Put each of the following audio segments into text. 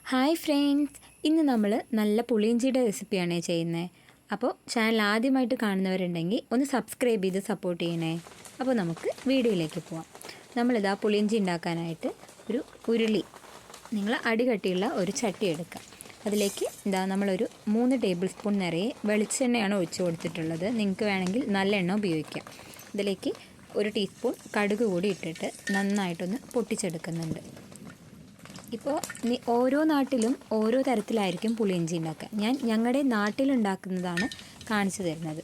Hi friends, ഇന്ന് നമ്മൾ നല്ല പുളിയിഞ്ചിയുടെ റെസിപ്പിയാണ് ചെയ്യുന്നത്. അപ്പോൾ ചാനൽ ആദ്യമായിട്ട് കാണുന്നവരുണ്ടെങ്കിൽ ഒന്ന് സബ്സ്ക്രൈബ് ചെയ്ത് സപ്പോർട്ട് ചെയ്യണേ. അപ്പോൾ നമുക്ക് വീഡിയോയിലേക്ക് പോവാം. നമ്മളിതാ പുളിയിഞ്ചി ഉണ്ടാക്കാനായിട്ട് ഒരു ഉരുളി, നിങ്ങൾ അടികട്ടിയുള്ള ഒരു ചട്ടി എടുക്കുക. അതിലേക്ക് നമ്മളൊരു 3 ടേബിൾ സ്പൂൺ നിറയെ വെളിച്ചെണ്ണയാണ് ഒഴിച്ചു കൊടുത്തിട്ടുള്ളത്. നിങ്ങൾക്ക് വേണമെങ്കിൽ നല്ലെണ്ണ ഉപയോഗിക്കാം. ഇതിലേക്ക് 1 ടീസ്പൂൺ കടുക് കൂടി ഇട്ടിട്ട് നന്നായിട്ടൊന്ന് പൊട്ടിച്ചെടുക്കുന്നുണ്ട്. ഇപ്പോൾ ഓരോ നാട്ടിലും ഓരോ തരത്തിലായിരിക്കും പുളിയിഞ്ചി ഉണ്ടാക്കുക. ഞങ്ങളുടെ നാട്ടിലുണ്ടാക്കുന്നതാണ് കാണിച്ചു തരുന്നത്.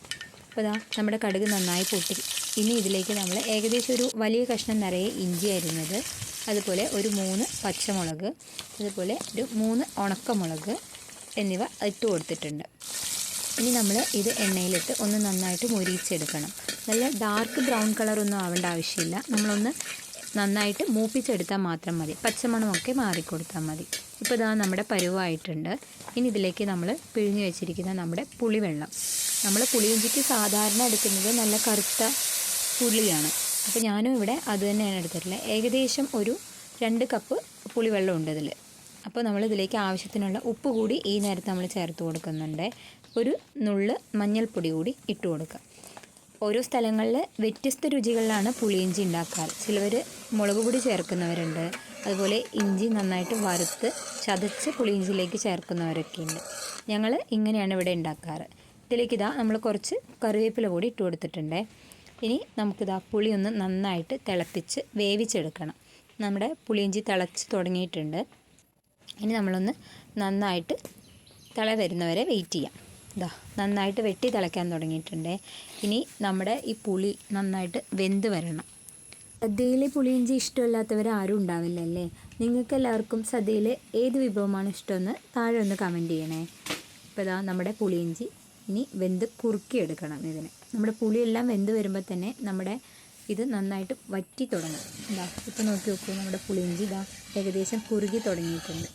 അപ്പോൾ നമ്മുടെ കടുക് നന്നായി പൊട്ടി. ഇനി ഇതിലേക്ക് നമ്മൾ ഏകദേശം ഒരു വലിയ കഷ്ണം നിറയെ ഇഞ്ചി അരിഞ്ഞത്, അതുപോലെ ഒരു 3 പച്ചമുളക്, അതുപോലെ ഒരു 3 ഉണക്കമുളക് എന്നിവ ഇട്ട് കൊടുത്തിട്ടുണ്ട്. ഇനി നമ്മൾ ഇത് എണ്ണയിലിട്ട് ഒന്ന് നന്നായിട്ട് മൊരിയിച്ചെടുക്കണം. നല്ല ഡാർക്ക് ബ്രൗൺ കളറൊന്നും ആവേണ്ട ആവശ്യമില്ല. നമ്മളൊന്ന് നന്നായിട്ട് മൂപ്പിച്ചെടുത്താൽ മാത്രം മതി. പച്ചമണമൊക്കെ മാറിക്കൊടുത്താൽ മതി. ഇപ്പോൾ നമ്മുടെ പരുവായിട്ടുണ്ട്. ഇനി ഇതിലേക്ക് നമ്മൾ പിഴിഞ്ഞ് വെച്ചിരിക്കുന്ന നമ്മുടെ പുളിവെള്ളം. നമ്മൾ പുളിയിഞ്ചിക്ക് സാധാരണ എടുക്കുന്നത് നല്ല കറുത്ത പുളിയാണ്. അപ്പോൾ ഞാനും ഇവിടെ അത് തന്നെയാണ് എടുത്തിട്ടുള്ളത്. ഏകദേശം ഒരു 2 കപ്പ് പുളിവെള്ളം ഉണ്ട് ഇതിൽ. അപ്പോൾ നമ്മളിതിലേക്ക് ആവശ്യത്തിനുള്ള ഉപ്പ് കൂടി ഈ നേരത്ത് നമ്മൾ ചേർത്ത് കൊടുക്കുന്നുണ്ട്. ഒരു നുള്ള് മഞ്ഞൾപ്പൊടി കൂടി ഇട്ട് കൊടുക്കുക. ഓരോ സ്ഥലങ്ങളിൽ വ്യത്യസ്ത രുചികളിലാണ് പുളിയിഞ്ചി ഉണ്ടാക്കാറ്. ചിലവർ മുളക് പൊടി ചേർക്കുന്നവരുണ്ട്, അതുപോലെ ഇഞ്ചി നന്നായിട്ട് വറുത്ത് ചതച്ച് പുളിയിഞ്ചിയിലേക്ക് ചേർക്കുന്നവരൊക്കെ ഉണ്ട്. ഞങ്ങൾ ഇങ്ങനെയാണ് ഇവിടെ ഉണ്ടാക്കാറ്. ഇതിലേക്ക് നമ്മൾ കുറച്ച് കറിവേപ്പില കൂടി ഇട്ട് കൊടുത്തിട്ടുണ്ട്. ഇനി നമുക്കിതാ പുളി ഒന്ന് നന്നായിട്ട് തിളപ്പിച്ച് വേവിച്ചെടുക്കണം. നമ്മുടെ പുളിയിഞ്ചി തിളച്ച് തുടങ്ങിയിട്ടുണ്ട്. ഇനി നമ്മളൊന്ന് നന്നായിട്ട് തിള വരുന്നവരെ വെയിറ്റ് ചെയ്യാം. നന്നായിട്ട് വെട്ടി തിളയ്ക്കാൻ തുടങ്ങിയിട്ടുണ്ട്. ഇനി നമ്മുടെ ഈ പുളി നന്നായിട്ട് വെന്ത് വരണം. സദ്യയിലെ പുളിയിഞ്ചി ഇഷ്ടമില്ലാത്തവർ ആരും ഉണ്ടാവില്ലല്ലേ? നിങ്ങൾക്ക് എല്ലാവർക്കും സദ്യയിൽ ഏത് വിഭവമാണ് ഇഷ്ടമെന്ന് താഴെ ഒന്ന് കമൻറ്റ് ചെയ്യണേ. ഇപ്പോൾ നമ്മുടെ പുളിയിഞ്ചി ഇനി വെന്ത് കുറുക്കിയെടുക്കണം. നമ്മുടെ പുളിയെല്ലാം വെന്ത് വരുമ്പോൾ തന്നെ നമ്മുടെ ഇത് നന്നായിട്ട് വറ്റി തുടങ്ങും. ഇപ്പോൾ നോക്കി നോക്കൂ, നമ്മുടെ പുളിയിഞ്ചി ഏകദേശം കുറുകി തുടങ്ങിയിട്ടുണ്ട്.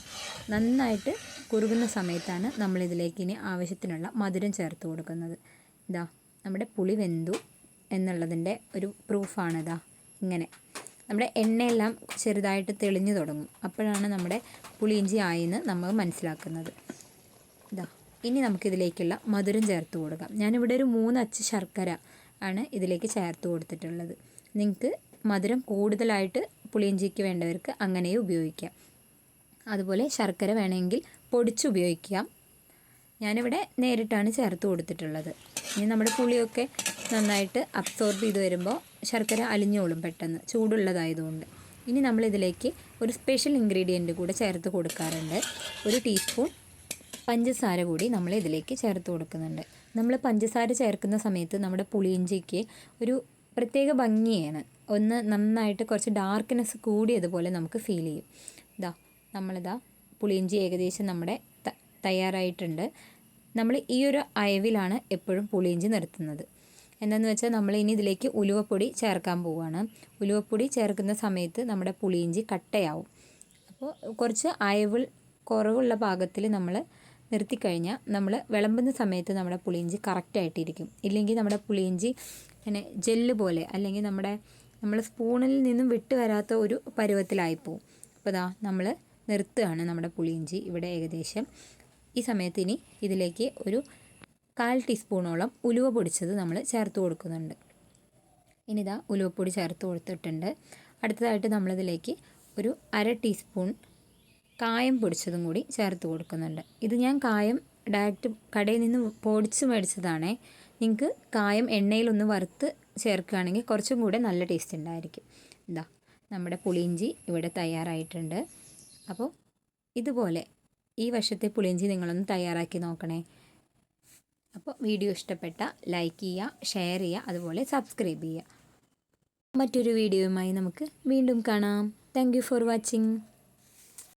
നന്നായിട്ട് കുറുകുന്ന സമയത്താണ് നമ്മളിതിലേക്ക് ഇനി ആവശ്യത്തിനുള്ള മധുരം ചേർത്ത് കൊടുക്കുന്നത്. നമ്മുടെ പുളി വെന്തു എന്നുള്ളതിൻ്റെ ഒരു പ്രൂഫാണ് ഇങ്ങനെ. നമ്മുടെ എണ്ണയെല്ലാം ചെറുതായിട്ട് തെളിഞ്ഞു തുടങ്ങും. അപ്പോഴാണ് നമ്മുടെ പുളിയിഞ്ചി ആയെന്ന് നമ്മൾ മനസ്സിലാക്കുന്നത്. ഇനി നമുക്കിതിലേക്കുള്ള മധുരം ചേർത്ത് കൊടുക്കാം. ഞാനിവിടെ ഒരു 3 അച്ച് ശർക്കര ആണ് ഇതിലേക്ക് ചേർത്ത് കൊടുത്തിട്ടുള്ളത്. നിങ്ങൾക്ക് മധുരം കൂടുതലായിട്ട് പുളിയിഞ്ചിക്ക് വേണ്ടവർക്ക് അങ്ങനെയും ഉപയോഗിക്കാം. അതുപോലെ ശർക്കര വേണമെങ്കിൽ പൊടിച്ചുപയോഗിക്കാം. ഞാനിവിടെ നേരിട്ടാണ് ചേർത്ത് കൊടുത്തിട്ടുള്ളത്. ഇനി നമ്മുടെ പുളിയൊക്കെ നന്നായിട്ട് അബ്സോർബ് ചെയ്ത് വരുമ്പോൾ ശർക്കര അലിഞ്ഞോളും പെട്ടെന്ന്, ചൂടുള്ളതായതുകൊണ്ട്. ഇനി നമ്മളിതിലേക്ക് ഒരു സ്പെഷ്യൽ ഇൻഗ്രീഡിയൻറ്റ് കൂടെ ചേർത്ത് കൊടുക്കാറുണ്ട്. 1 ടീസ്പൂൺ പഞ്ചസാര കൂടി നമ്മൾ ഇതിലേക്ക് ചേർത്ത് കൊടുക്കുന്നുണ്ട്. നമ്മൾ പഞ്ചസാര ചേർക്കുന്ന സമയത്ത് നമ്മുടെ പുളിയിഞ്ചിക്ക് ഒരു പ്രത്യേക ഭംഗിയാണ്. ഒന്ന് നന്നായിട്ട് കുറച്ച് ഡാർക്ക്നെസ് കൂടിയതുപോലെ നമുക്ക് ഫീൽ ചെയ്യും. നമ്മളിതാ പുളിയിഞ്ചി ഏകദേശം നമ്മുടെ തയ്യാറായിട്ടുണ്ട്. നമ്മൾ ഈ ഒരു അയവിലാണ് എപ്പോഴും പുളിയിഞ്ചി നിർത്തുന്നത്. എന്താണെന്ന് വെച്ചാൽ നമ്മൾ ഇനി ഇതിലേക്ക് ഉലുവപ്പൊടി ചേർക്കാൻ പോവുകയാണ്. ഉലുവപ്പൊടി ചേർക്കുന്ന സമയത്ത് നമ്മുടെ പുളിയിഞ്ചി കട്ടയാവും. അപ്പോൾ കുറച്ച് അയവ് കുറവുള്ള പാകത്തിൽ നമ്മൾ നിർത്തിക്കഴിഞ്ഞാൽ നമ്മൾ വിളമ്പുന്ന സമയത്ത് നമ്മുടെ പുളിയിഞ്ചി കറക്റ്റായിട്ടിരിക്കും. ഇല്ലെങ്കിൽ നമ്മുടെ പുളിയിഞ്ചി ഇങ്ങനെ ജെല്ല് പോലെ, അല്ലെങ്കിൽ നമ്മൾ സ്പൂണിൽ നിന്നും വിട്ട് വരാത്ത ഒരു പരുവത്തിലായിപ്പോവും. അപ്പോൾ നമ്മൾ നിർത്തുകയാണ് നമ്മുടെ പുളിയിഞ്ചി ഇവിടെ ഏകദേശം. ഈ സമയത്ത് ഇനി ഇതിലേക്ക് ഒരു 1/4 ടീസ്പൂണോളം ഉലുവ പൊടിച്ചത് നമ്മൾ ചേർത്ത് കൊടുക്കുന്നുണ്ട്. ഇനി ഉലുവപ്പൊടി ചേർത്ത് കൊടുത്തിട്ടുണ്ട്. അടുത്തതായിട്ട് നമ്മളിതിലേക്ക് ഒരു 1/2 ടീസ്പൂൺ കായം പൊടിച്ചതും കൂടി ചേർത്ത് കൊടുക്കുന്നുണ്ട്. ഇത് ഞാൻ കായം ഡയറക്റ്റ് കടയിൽ നിന്ന് പൊടിച്ച് മേടിച്ചതാണേ. നിങ്ങൾക്ക് കായം എണ്ണയിലൊന്ന് വറുത്ത് ചേർക്കുകയാണെങ്കിൽ കുറച്ചും കൂടെ നല്ല ടേസ്റ്റ് ഉണ്ടായിരിക്കും. നമ്മുടെ പുളിയിഞ്ചി ഇവിടെ തയ്യാറായിട്ടുണ്ട്. അപ്പോൾ ഇതുപോലെ ഈ വർഷത്തെ പുളിയിഞ്ചി നിങ്ങളൊന്ന് തയ്യാറാക്കി നോക്കണേ. അപ്പോൾ വീഡിയോ ഇഷ്ടപ്പെട്ട ലൈക്ക് ചെയ്യുക, ഷെയർ ചെയ്യുക, അതുപോലെ സബ്സ്ക്രൈബ് ചെയ്യുക. മറ്റൊരു വീഡിയോയുമായി നമുക്ക് വീണ്ടും കാണാം. Thank you for watching.